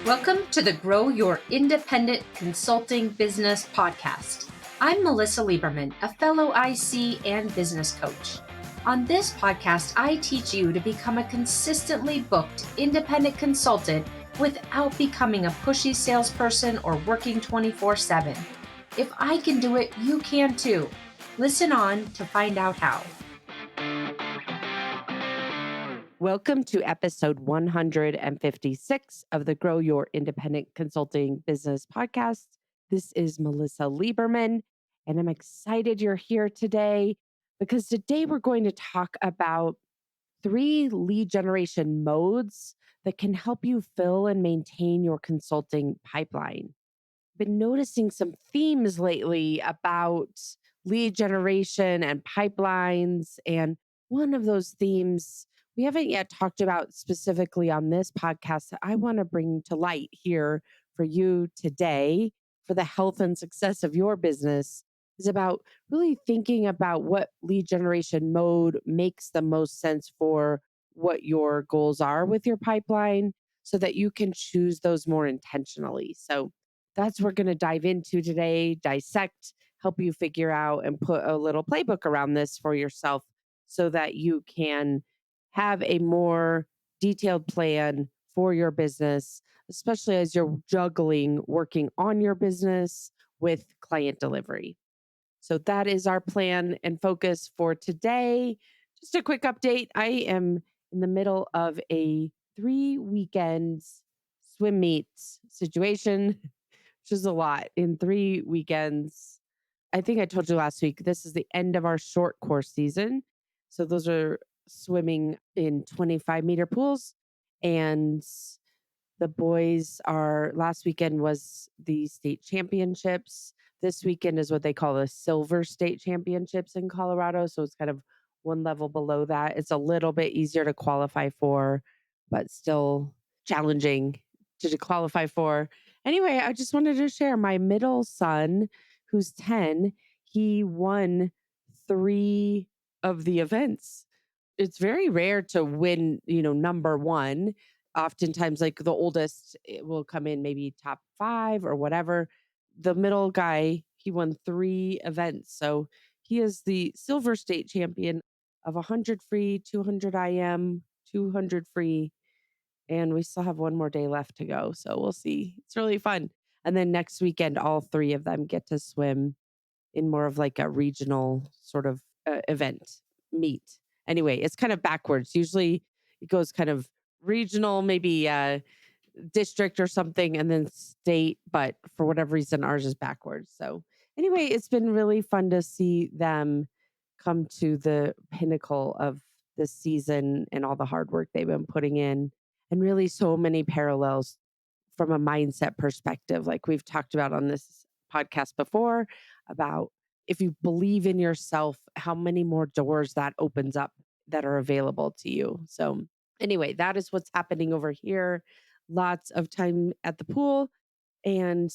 Welcome to the Grow Your Independent Consulting Business podcast. I'm Melisa Liberman, a fellow IC and business coach. On this podcast, I teach you to become a consistently booked independent consultant without becoming a pushy salesperson or working 24/7. If I can do it, you can too. Listen on to find out how. Welcome to episode 156 of the Grow Your Independent Consulting Business podcast. This is Melisa Liberman, and I'm excited you're here today because today we're going to talk about 3 lead generation modes that can help you fill and maintain your consulting pipeline. Been noticing some themes lately about lead generation and pipelines. And one of those themes we haven't yet talked about specifically on this podcast that I want to bring to light here for you today for the health and success of your business is about really thinking about what lead generation mode makes the most sense for what your goals are with your pipeline so that you can choose those more intentionally. So that's what we're going to dive into today, dissect, help you figure out and put a little playbook around this for yourself so that you can have a more detailed plan for your business, especially as you're juggling working on your business with client delivery. So that is our plan and focus for today. Just a quick update. I am in the middle of a 3 weekends swim meet situation, which is a lot in 3 weekends. I think I told you last week, this is the end of our short course season. So those are swimming in 25-meter pools. And the boys last weekend was the state championships. This weekend is what they call the silver state championships in Colorado. So it's kind of one level below that. It's a little bit easier to qualify for, but still challenging to qualify for. Anyway, I just wanted to share my middle son, who's 10, he won 3 of the events. It's very rare to win, number one. Oftentimes, like the oldest will come in maybe top 5 or whatever. The middle guy, he won 3 events. So he is the silver state champion of 100 free, 200 IM, 200 free. And we still have one more day left to go. So we'll see. It's really fun. And then next weekend, all 3 of them get to swim in more of like a regional sort of event meet. Anyway, it's kind of backwards. Usually it goes kind of regional, maybe district or something, and then state. But for whatever reason, ours is backwards. So anyway, it's been really fun to see them come to the pinnacle of this season and all the hard work they've been putting in, and really so many parallels from a mindset perspective, like we've talked about on this podcast before, about if you believe in yourself, how many more doors that opens up that are available to you. So, anyway, that is what's happening over here. Lots of time at the pool, and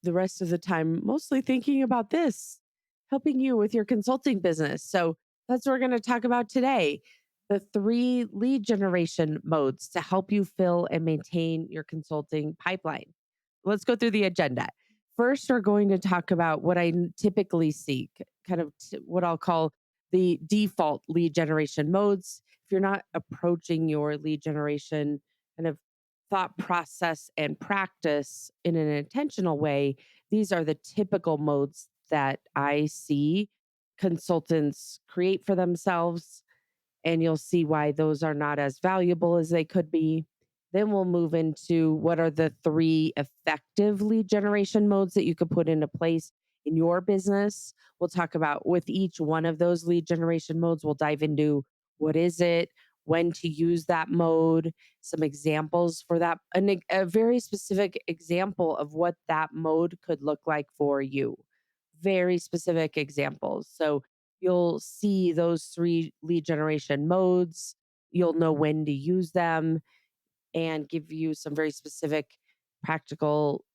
the rest of the time, mostly thinking about this, helping you with your consulting business. So, that's what we're going to talk about today, the 3 lead generation modes to help you fill and maintain your consulting pipeline. Let's go through the agenda. First, we're going to talk about what I typically see, kind of what I'll call the default lead generation modes. If you're not approaching your lead generation kind of thought process and practice in an intentional way, these are the typical modes that I see consultants create for themselves, and you'll see why those are not as valuable as they could be. Then we'll move into what are the 3 effective lead generation modes that you could put into place in your business. We'll talk about with each one of those lead generation modes, we'll dive into what is it, when to use that mode, some examples for that, and a very specific example of what that mode could look like for you. Very specific examples. So you'll see those 3 lead generation modes. You'll know when to use them and give you some very specific practical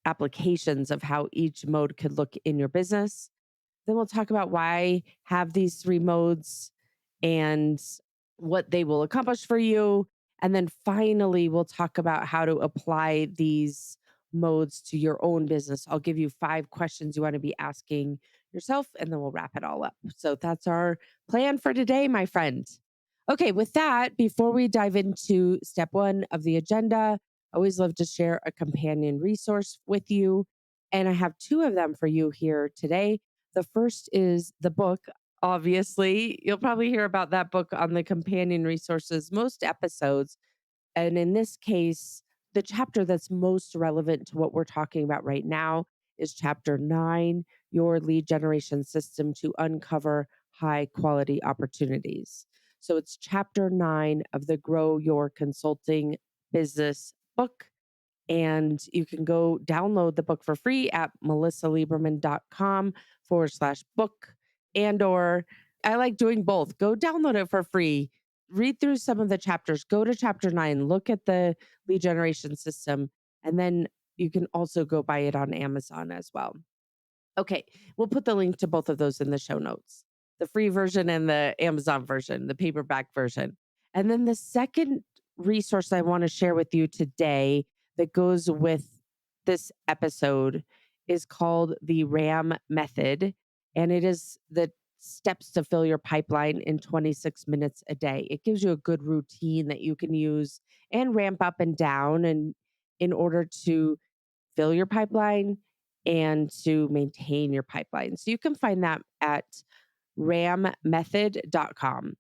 applications of how each mode could look in your business. Then we'll talk about why have these 3 modes and what they will accomplish for you. And then finally, we'll talk about how to apply these modes to your own business. I'll give you 5 questions you want to be asking yourself, and then we'll wrap it all up. So that's our plan for today, my friend. Okay, with that, before we dive into step one of the agenda, I always love to share a companion resource with you. And I have two of them for you here today. The first is the book. Obviously, you'll probably hear about that book on the companion resources most episodes. And in this case, the chapter that's most relevant to what we're talking about right now is chapter 9, Your Lead Generation System to Uncover High Quality Opportunities. So it's chapter 9 of the Grow Your Consulting Business book. And you can go download the book for free at melisaliberman.com/book. And or I like doing both. Go download it for free. Read through some of the chapters. Go to chapter 9, look at the lead generation system, and then you can also go buy it on Amazon as well. Okay, we'll put the link to both of those in the show notes, the free version and the Amazon version, the paperback version. And then the second resource I want to share with you today that goes with this episode is called the RAM method. And it is the steps to fill your pipeline in 26 minutes a day. It gives you a good routine that you can use and ramp up and down and in order to fill your pipeline and to maintain your pipeline. So you can find that at rammethod.com.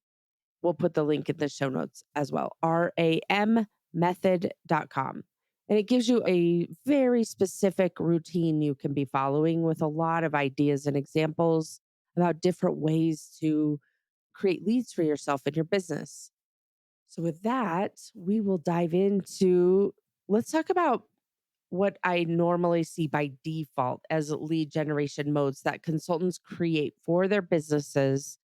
We'll put the link in the show notes as well. RAM method.com. And it gives you a very specific routine you can be following with a lot of ideas and examples about different ways to create leads for yourself and your business. So, with that, we will dive into let's talk about what I normally see by default as lead generation modes that consultants create for their businesses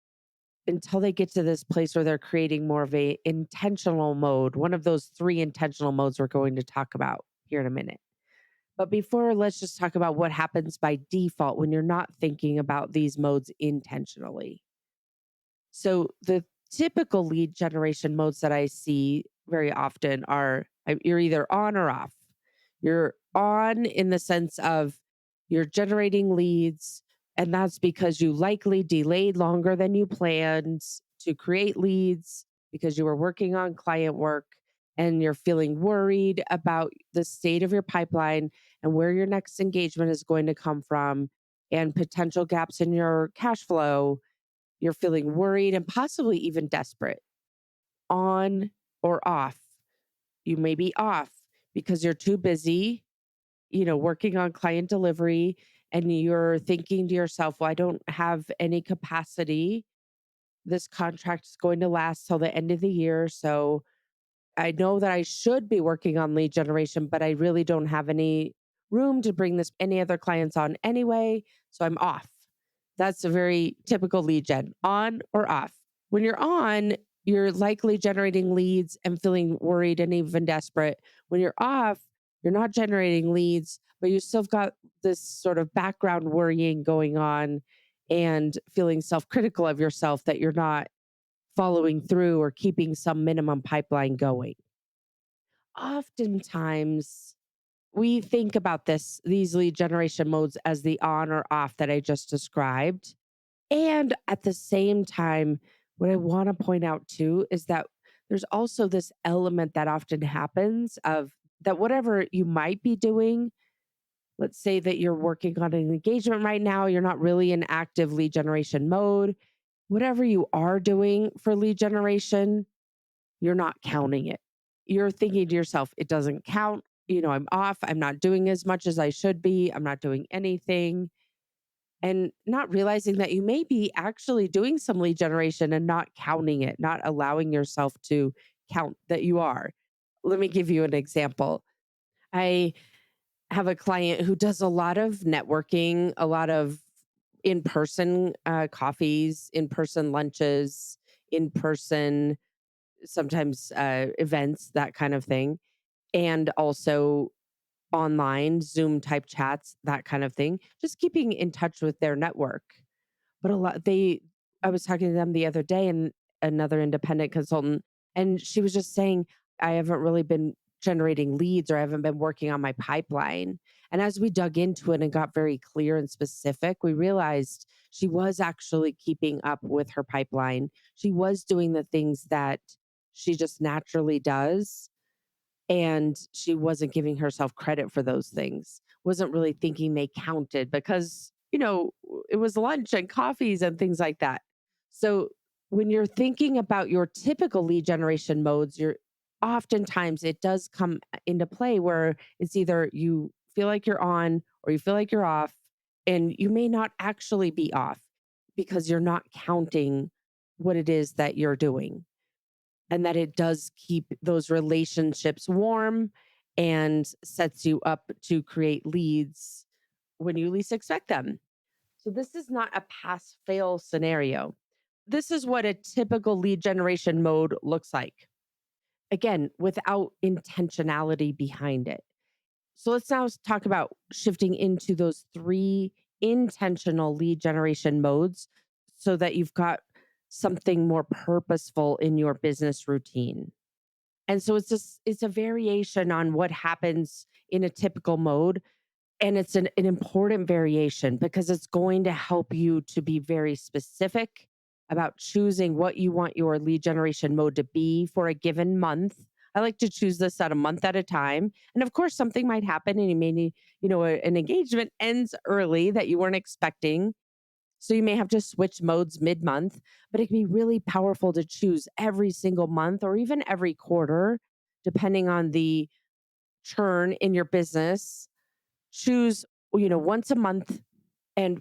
until they get to this place where they're creating more of a intentional mode, one of those 3 intentional modes we're going to talk about here in a minute. But before, let's just talk about what happens by default when you're not thinking about these modes intentionally. So the typical lead generation modes that I see very often are you're either on or off. You're on in the sense of you're generating leads, and that's because you likely delayed longer than you planned to create leads because you were working on client work and you're feeling worried about the state of your pipeline and where your next engagement is going to come from and potential gaps in your cash flow. You're feeling worried and possibly even desperate. On or off. You may be off because you're too busy, working on client delivery, and you're thinking to yourself, well, I don't have any capacity. This contract is going to last till the end of the year. So I know that I should be working on lead generation, but I really don't have any room to bring this any other clients on anyway. So I'm off. That's a very typical lead gen, on or off. When you're on, you're likely generating leads and feeling worried and even desperate. When you're off, you're not generating leads, but you still got this sort of background worrying going on and feeling self critical of yourself that you're not following through or keeping some minimum pipeline going. Oftentimes, we think about these lead generation modes as the on or off that I just described. And at the same time, what I want to point out too is that there's also this element that often happens of that whatever you might be doing, let's say that you're working on an engagement right now, you're not really in active lead generation mode. Whatever you are doing for lead generation, you're not counting it. You're thinking to yourself, it doesn't count. I'm off. I'm not doing as much as I should be. I'm not doing anything. And not realizing that you may be actually doing some lead generation and not counting it, not allowing yourself to count that you are. Let me give you an example. I have a client who does a lot of networking, a lot of in person coffees, in person lunches, in person sometimes events, that kind of thing. And also online Zoom type chats, that kind of thing, just keeping in touch with their network. But I was talking to them the other day and another independent consultant, and she was just saying, I haven't really been generating leads or I haven't been working on my pipeline. And as we dug into it and got very clear and specific, we realized she was actually keeping up with her pipeline. She was doing the things that she just naturally does. And she wasn't giving herself credit for those things, wasn't really thinking they counted because, it was lunch and coffees and things like that. So when you're thinking about your typical lead generation modes, you're oftentimes it does come into play where it's either you feel like you're on or you feel like you're off, and you may not actually be off because you're not counting what it is that you're doing, and that it does keep those relationships warm and sets you up to create leads when you least expect them. So, this is not a pass fail scenario. This is what a typical lead generation mode looks like. Again, without intentionality behind it. So, let's now talk about shifting into those three intentional lead generation modes so that you've got something more purposeful in your business routine. And so it's a variation on what happens in a typical mode. And it's an important variation because it's going to help you to be very specific about choosing what you want your lead generation mode to be for a given month. I like to choose this at a month at a time. And of course, something might happen and you may need, an engagement ends early that you weren't expecting. So you may have to switch modes mid month, but it can be really powerful to choose every single month or even every quarter, depending on the churn in your business. Choose, once a month and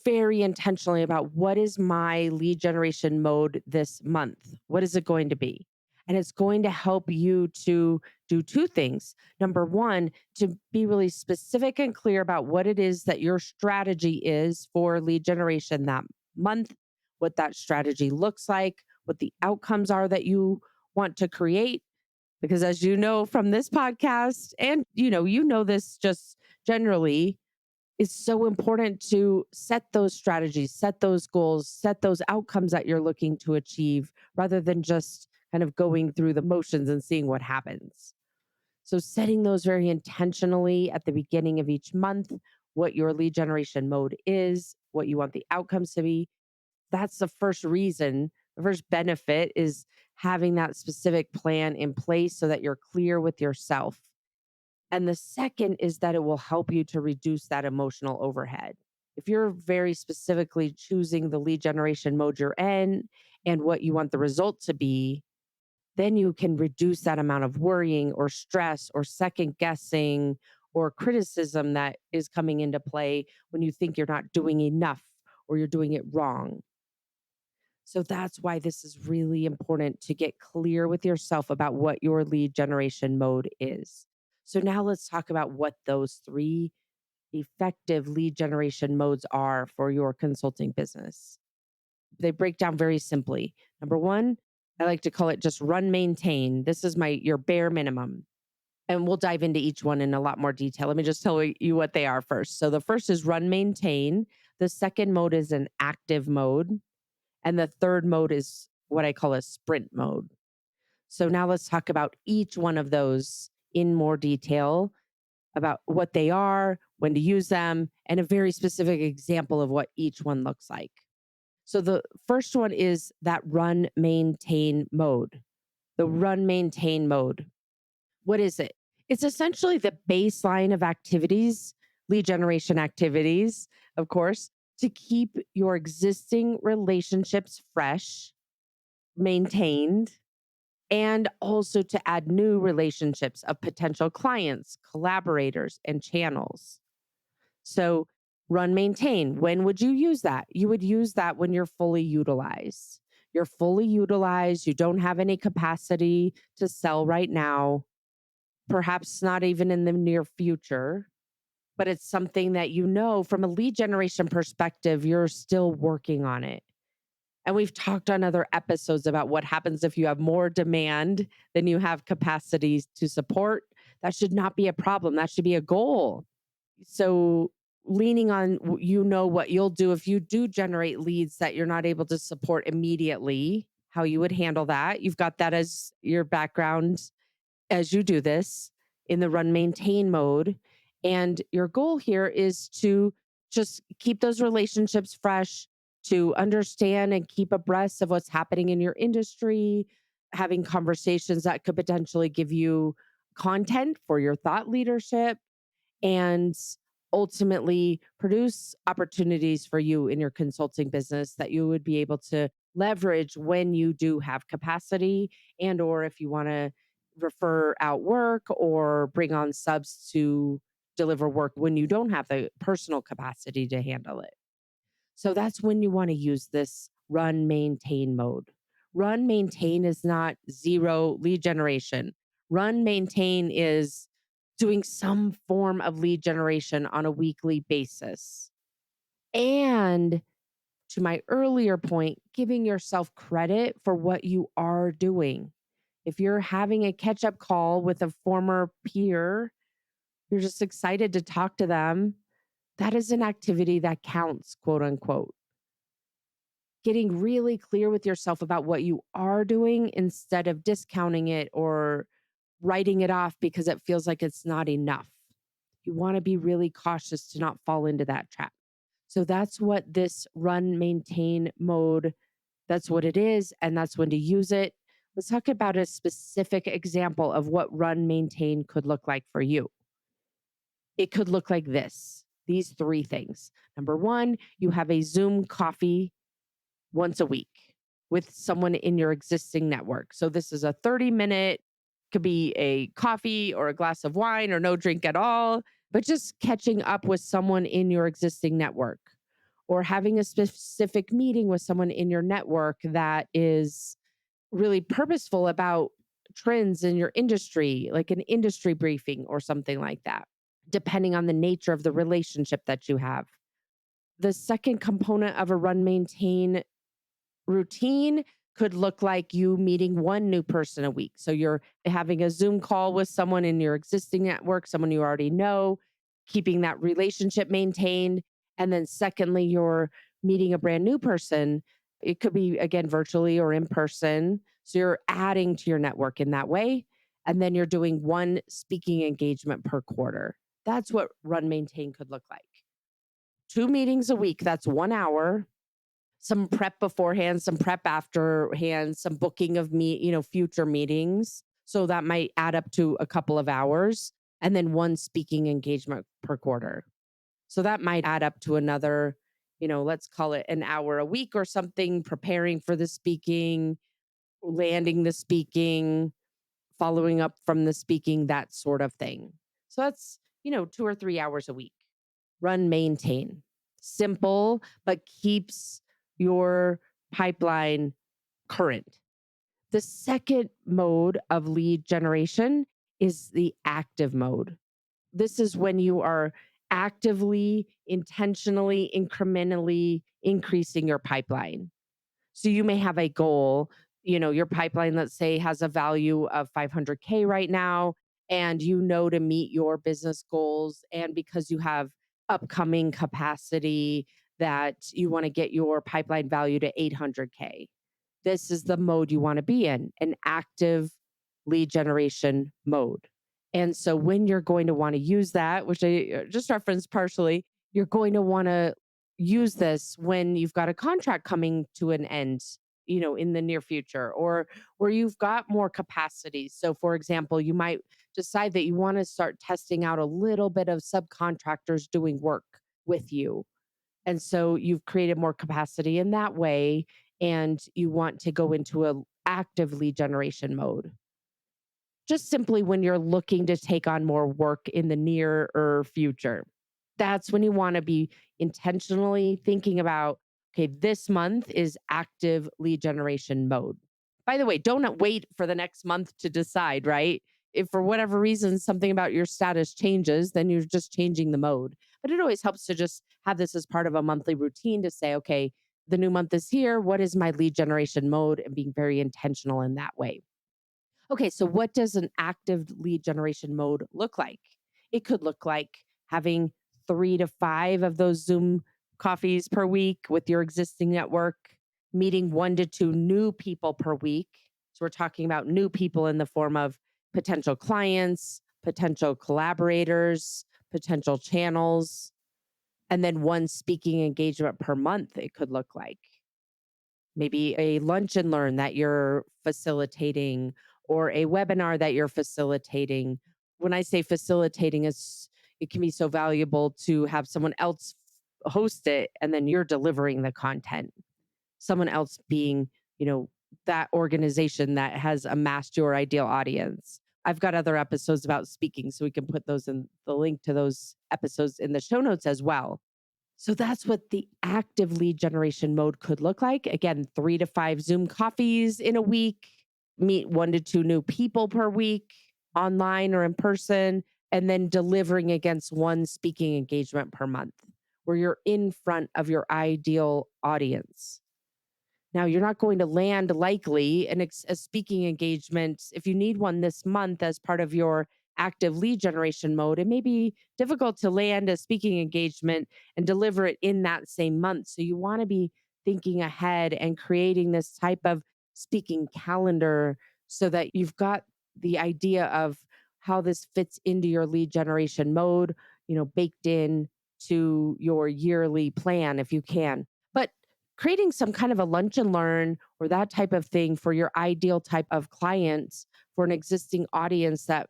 very intentionally about what is my lead generation mode this month? What is it going to be? And it's going to help you to do two things. Number one, to be really specific and clear about what it is that your strategy is for lead generation that month, what that strategy looks like, what the outcomes are that you want to create. Because as you know from this podcast, and this just generally, it's so important to set those strategies, set those goals, set those outcomes that you're looking to achieve rather than just kind of going through the motions and seeing what happens. So, setting those very intentionally at the beginning of each month, what your lead generation mode is, what you want the outcomes to be. That's the first reason, the first benefit is having that specific plan in place so that you're clear with yourself. And the second is that it will help you to reduce that emotional overhead. If you're very specifically choosing the lead generation mode you're in and what you want the result to be, then you can reduce that amount of worrying or stress or second guessing or criticism that is coming into play when you think you're not doing enough or you're doing it wrong. So that's why this is really important to get clear with yourself about what your lead generation mode is. So now let's talk about what those three effective lead generation modes are for your consulting business. They break down very simply. Number one, I like to call it just run, maintain. This is your bare minimum. And we'll dive into each one in a lot more detail. Let me just tell you what they are first. So the first is run, maintain. The second mode is an active mode. And the third mode is what I call a sprint mode. So now let's talk about each one of those in more detail about what they are, when to use them, and a very specific example of what each one looks like. So the first one is that run, maintain mode. The run, maintain mode. What is it? It's essentially the baseline of activities, lead generation activities, of course, to keep your existing relationships fresh, maintained, and also to add new relationships of potential clients, collaborators, and channels. So, run, maintain. When would you use that? You would use that when you're fully utilized. You're fully utilized. You don't have any capacity to sell right now, perhaps not even in the near future, but it's something that from a lead generation perspective, you're still working on it. And we've talked on other episodes about what happens if you have more demand than you have capacities to support. That should not be a problem. That should be a goal. So, leaning on, what you'll do if you do generate leads that you're not able to support immediately, how you would handle that. You've got that as your background as you do this in the run maintain mode. And your goal here is to just keep those relationships fresh, to understand and keep abreast of what's happening in your industry, having conversations that could potentially give you content for your thought leadership, and ultimately produce opportunities for you in your consulting business that you would be able to leverage when you do have capacity, and or if you want to refer out work or bring on subs to deliver work when you don't have the personal capacity to handle it. So that's when you want to use this run maintain mode. Run maintain is not zero lead generation. Run maintain is doing some form of lead generation on a weekly basis. And to my earlier point, giving yourself credit for what you are doing. If you're having a catch up call with a former peer, you're just excited to talk to them. That is an activity that counts, quote unquote. Getting really clear with yourself about what you are doing instead of discounting it or writing it off because it feels like it's not enough. You want to be really cautious to not fall into that trap. So that's what this run maintain mode, that's what it is, and that's when to use it. Let's talk about a specific example of what run maintain could look like for you. It could look like this. These three things. Number one, you have a Zoom coffee once a week with someone in your existing network. So this is a 30-minute, could be a coffee or a glass of wine or no drink at all, but just catching up with someone in your existing network or having a specific meeting with someone in your network that is really purposeful about trends in your industry, like an industry briefing or something like that, depending on the nature of the relationship that you have. The second component of a run maintain routine could look like you meeting one new person a week. So you're having a Zoom call with someone in your existing network, someone you already know, keeping that relationship maintained. And then, secondly, you're meeting a brand new person. It could be, again, virtually or in person. So you're adding to your network in that way. And then you're doing one speaking engagement per quarter. That's what run maintain could look like. 2 meetings a week, that's 1 hour, some prep beforehand, some prep afterhand, some booking of future meetings. So that might add up to a couple of hours, and then one speaking engagement per quarter. So that might add up to another, let's call it an hour a week or something, preparing for the speaking, landing the speaking, following up from the speaking, that sort of thing. So that's, 2 or 3 hours a week. Run maintain. Simple, but keeps your pipeline current. The second mode of lead generation is the active mode. This is when you are actively, intentionally, incrementally increasing your pipeline. So you may have a goal, your pipeline, let's say, has a value of 500K right now, and to meet your business goals. And because you have upcoming capacity, that you want to get your pipeline value to 800K. This is the mode you want to be in, an active lead generation mode. And so when you're going to want to use that, which I just referenced partially, you're going to want to use this when you've got a contract coming to an end, in the near future, or where you've got more capacity. So for example, you might decide that you want to start testing out a little bit of subcontractors doing work with you. And so you've created more capacity in that way, and you want to go into a active lead generation mode. Just simply when you're looking to take on more work in the near future. That's when you want to be intentionally thinking about, okay, this month is active lead generation mode. By the way, don't wait for the next month to decide, right? If for whatever reason something about your status changes, then you're just changing the mode. But it always helps to just have this as part of a monthly routine to say, okay, the new month is here. What is my lead generation mode? And being very intentional in that way. Okay, so what does an active lead generation mode look like? It could look like having 3 to 5 of those Zoom coffees per week with your existing network, meeting 1 to 2 new people per week. So we're talking about new people in the form of, potential clients, potential collaborators, potential channels, and then one speaking engagement per month, it could look like. Maybe a lunch and learn that you're facilitating or a webinar that you're facilitating. When I say facilitating, it can be so valuable to have someone else host it and then you're delivering the content. Someone else being, you know, that organization that has amassed your ideal audience. I've got other episodes about speaking, so we can put those in the link to those episodes in the show notes as well. So that's what the active lead generation mode could look like. Again, 3 to 5 Zoom coffees in a week, meet 1 to 2 new people per week, online or in person, and then delivering against one speaking engagement per month where you're in front of your ideal audience. Now, you're not going to land likely a speaking engagement. If you need one this month as part of your active lead generation mode, it may be difficult to land a speaking engagement and deliver it in that same month. So you want to be thinking ahead and creating this type of speaking calendar so that you've got the idea of how this fits into your lead generation mode, baked in to your yearly plan if you can. But creating some kind of a lunch and learn or that type of thing for your ideal type of clients for an existing audience that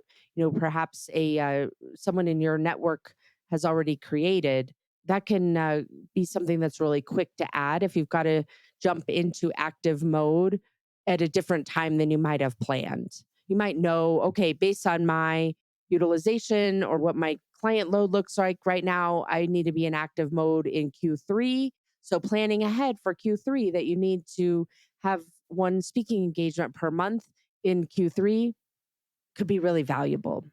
perhaps a someone in your network has already created, that can be something that's really quick to add if you've got to jump into active mode at a different time than you might have planned. You might know, okay, based on my utilization or what my client load looks like right now, I need to be in active mode in Q3. So planning ahead for Q3 that you need to have one speaking engagement per month in Q3 could be really valuable.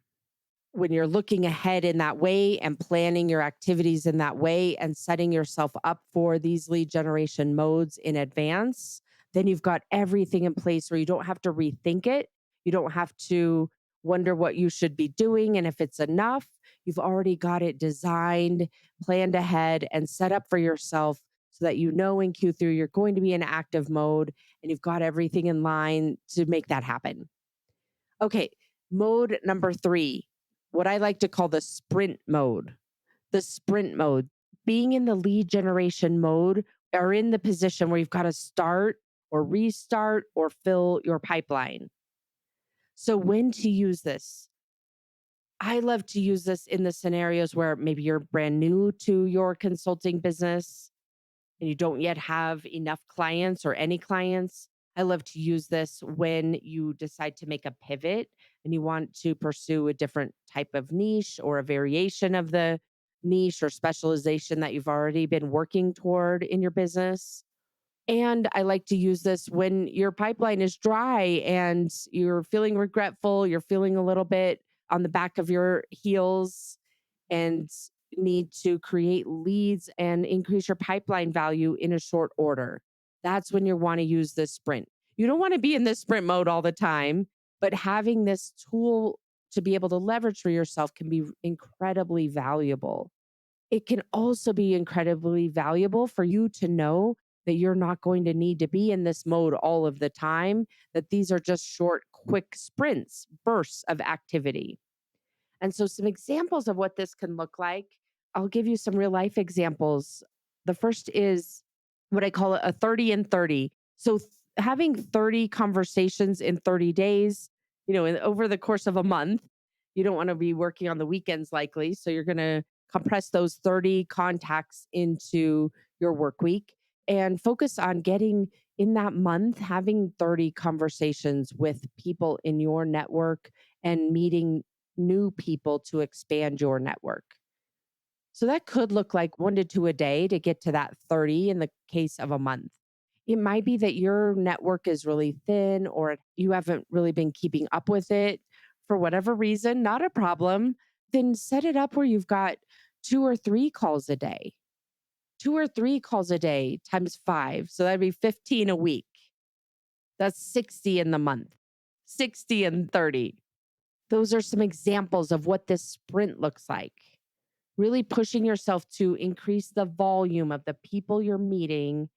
When you're looking ahead in that way and planning your activities in that way and setting yourself up for these lead generation modes in advance, then you've got everything in place where you don't have to rethink it. You don't have to wonder what you should be doing and if it's enough. You've already got it designed, planned ahead, and set up for yourself so that in Q3 you're going to be in active mode and you've got everything in line to make that happen. Okay, mode number 3, what I like to call the sprint mode. The sprint mode, being in the lead generation mode or in the position where you've got to start or restart or fill your pipeline. So when to use this? I love to use this in the scenarios where maybe you're brand new to your consulting business and you don't yet have enough clients or any clients. I love to use this when you decide to make a pivot and you want to pursue a different type of niche or a variation of the niche or specialization that you've already been working toward in your business. And I like to use this when your pipeline is dry and you're feeling regretful, you're feeling a little bit on the back of your heels and need to create leads and increase your pipeline value in a short order. That's when you want to use this sprint. You don't want to be in this sprint mode all the time, but having this tool to be able to leverage for yourself can be incredibly valuable. It can also be incredibly valuable for you to know that you're not going to need to be in this mode all of the time, that these are just short, quick sprints, bursts of activity. And so, some examples of what this can look like, I'll give you some real life examples. The first is what I call a 30 and 30. So, having 30 conversations in 30 days, over the course of a month, you don't want to be working on the weekends likely. So, you're going to compress those 30 contacts into your work week and focus on getting in that month, having 30 conversations with people in your network and meeting new people to expand your network. So that could look like 1 to 2 a day to get to that 30 in the case of a month. It might be that your network is really thin or you haven't really been keeping up with it for whatever reason, not a problem. Then set it up where you've got 2 or 3 calls a day. 2 or 3 calls a day times 5. So that'd be 15 a week. That's 60 in the month, 60 and 30. Those are some examples of what this sprint looks like. Really pushing yourself to increase the volume of the people you're meeting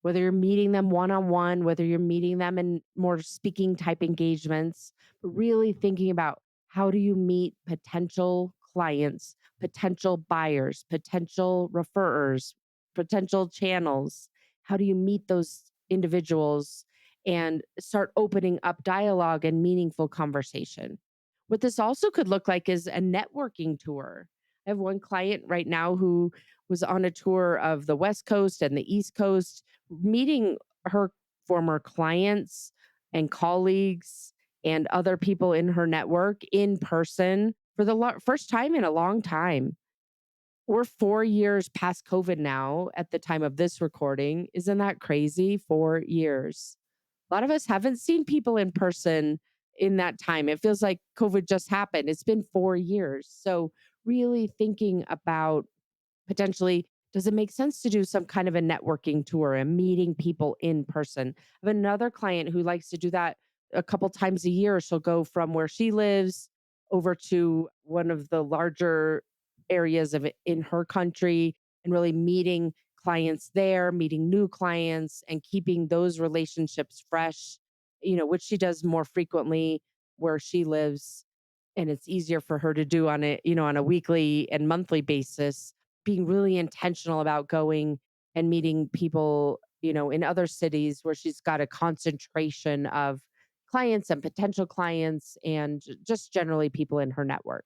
whether you're meeting them one on one, whether you're meeting them in more speaking type engagements, but really thinking about how do you meet potential clients, potential buyers, potential referrers, potential channels? How do you meet those individuals and start opening up dialogue and meaningful conversation? What this also could look like is a networking tour. I have one client right now who was on a tour of the West Coast and the East Coast, meeting her former clients and colleagues and other people in her network in person for the first time in a long time. We're 4 years past COVID now at the time of this recording. Isn't that crazy? 4 years. A lot of us haven't seen people in person in that time. It feels like COVID just happened. It's been 4 years. So, really thinking about potentially, does it make sense to do some kind of a networking tour and meeting people in person? I have another client who likes to do that a couple times a year. She'll go from where she lives over to one of the larger areas of it in her country and really meeting clients there, meeting new clients and keeping those relationships fresh, which she does more frequently where she lives, and it's easier for her to do on a weekly and monthly basis, being really intentional about going and meeting people, in other cities where she's got a concentration of clients and potential clients and just generally people in her network.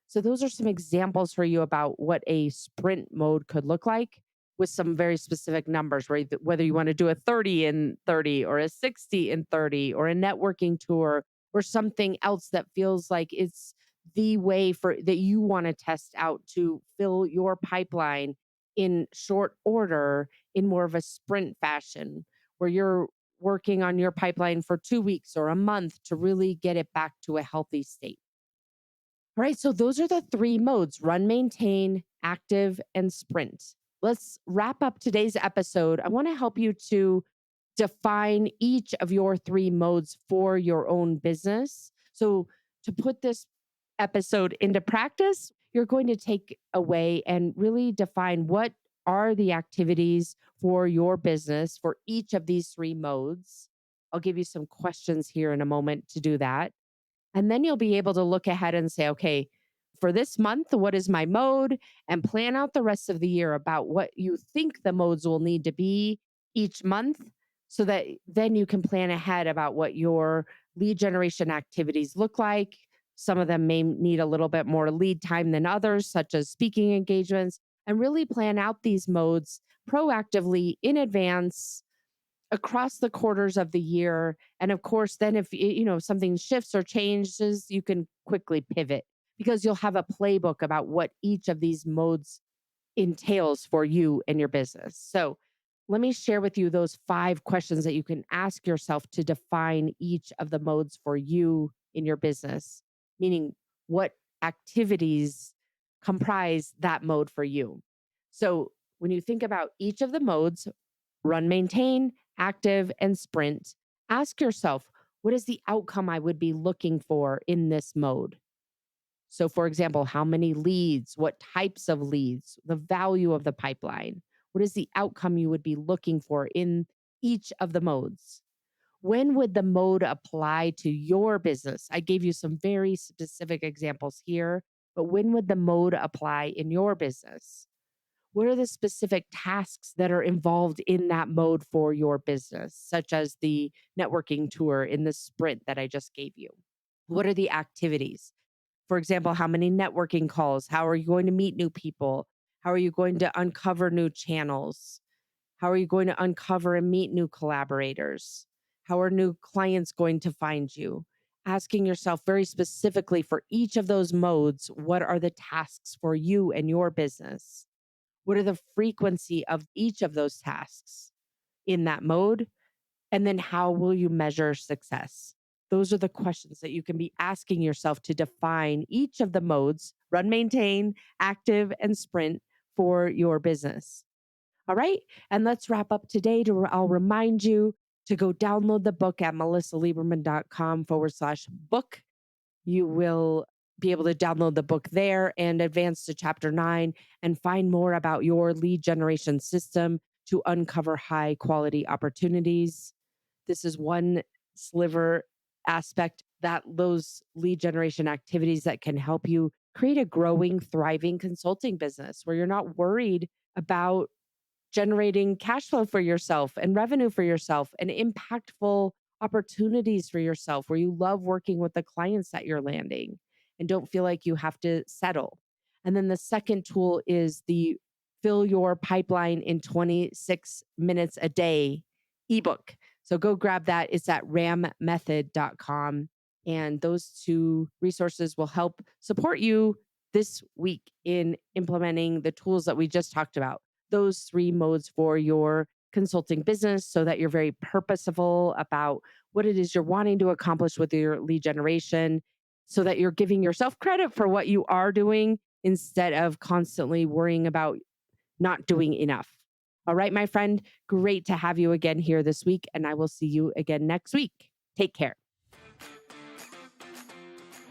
So those are some examples for you about what a sprint mode could look like with some very specific numbers, right? Whether you want to do a 30 and 30 or a 60 and 30 or a networking tour or something else that feels like it's the way for that you want to test out to fill your pipeline in short order in more of a sprint fashion where you're working on your pipeline for 2 weeks or a month to really get it back to a healthy state. All right, so those are the three modes: run, maintain, active, and sprint. Let's wrap up today's episode. I want to help you to define each of your three modes for your own business. So, to put this episode into practice, you're going to take away and really define what are the activities for your business for each of these three modes. I'll give you some questions here in a moment to do that. And then you'll be able to look ahead and say, okay, for this month, what is my mode? And plan out the rest of the year about what you think the modes will need to be each month so that then you can plan ahead about what your lead generation activities look like. Some of them may need a little bit more lead time than others, such as speaking engagements, and really plan out these modes proactively in advance across the quarters of the year. And of course, then if something shifts or changes, you can quickly pivot because you'll have a playbook about what each of these modes entails for you and your business. So, let me share with you those 5 questions that you can ask yourself to define each of the modes for you in your business, meaning what activities comprise that mode for you. So, when you think about each of the modes, run, maintain, active, and sprint, ask yourself, what is the outcome I would be looking for in this mode? So, for example, how many leads, what types of leads, the value of the pipeline, what is the outcome you would be looking for in each of the modes? When would the mode apply to your business? I gave you some very specific examples here, but when would the mode apply in your business? What are the specific tasks that are involved in that mode for your business, such as the networking tour in the sprint that I just gave you? What are the activities? For example, how many networking calls? How are you going to meet new people? How are you going to uncover new channels? How are you going to uncover and meet new collaborators? How are new clients going to find you? Asking yourself very specifically for each of those modes, what are the tasks for you and your business? What are the frequency of each of those tasks in that mode? And then how will you measure success? Those are the questions that you can be asking yourself to define each of the modes: run, maintain, active, and sprint for your business. All right. And let's wrap up today. I'll remind you to go download the book at melisaliberman.com/book. You will be able to download the book there and advance to chapter 9 and find more about your lead generation system to uncover high quality opportunities. This is one sliver aspect, that those lead generation activities that can help you create a growing, thriving consulting business where you're not worried about generating cash flow for yourself and revenue for yourself and impactful opportunities for yourself where you love working with the clients that you're landing and don't feel like you have to settle. And then the second tool is the Fill Your Pipeline in 26 Minutes a Day ebook. So go grab that. It's at rammethod.com. And those two resources will help support you this week in implementing the tools that we just talked about, those three modes for your consulting business, so that you're very purposeful about what it is you're wanting to accomplish with your lead generation, so that you're giving yourself credit for what you are doing instead of constantly worrying about not doing enough. All right, my friend, great to have you again here this week, and I will see you again next week. Take care.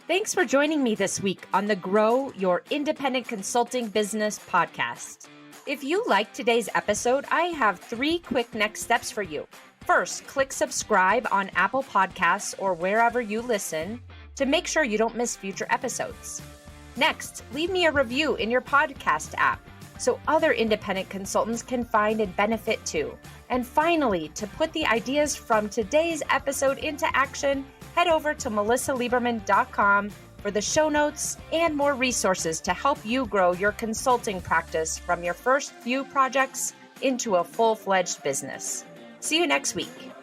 Thanks for joining me this week on the Grow Your Independent Consulting Business podcast. If you liked today's episode, I have 3 quick next steps for you. First, click subscribe on Apple Podcasts or wherever you listen to make sure you don't miss future episodes. Next, leave me a review in your podcast app so other independent consultants can find and benefit too. And finally, to put the ideas from today's episode into action, head over to melisaliberman.com for the show notes and more resources to help you grow your consulting practice from your first few projects into a full-fledged business. See you next week.